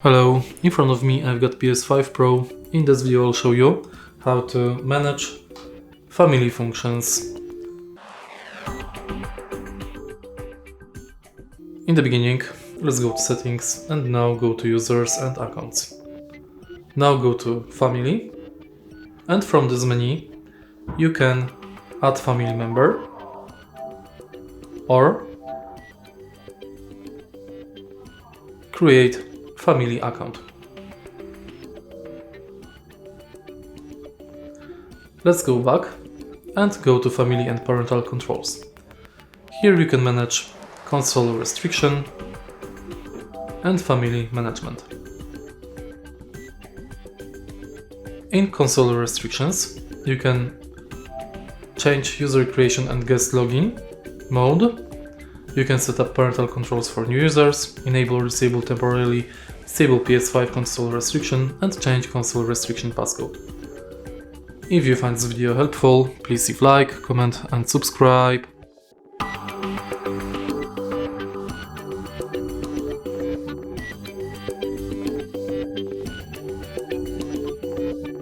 Hello, in front of me I've got PS5 Pro. In this video I'll show you how to manage family functions. In the beginning, let's go to settings and now go to users and accounts. Now go to family and from this menu you can add family member or create family account. Let's go back and go to family and parental controls. Here you can manage console restriction and family management. In console restrictions, you can change user creation and guest login mode. You can set up parental controls for new users, enable or disable temporarily disable PS5 console restriction, and change console restriction passcode. If you find this video helpful, please leave like, comment and subscribe.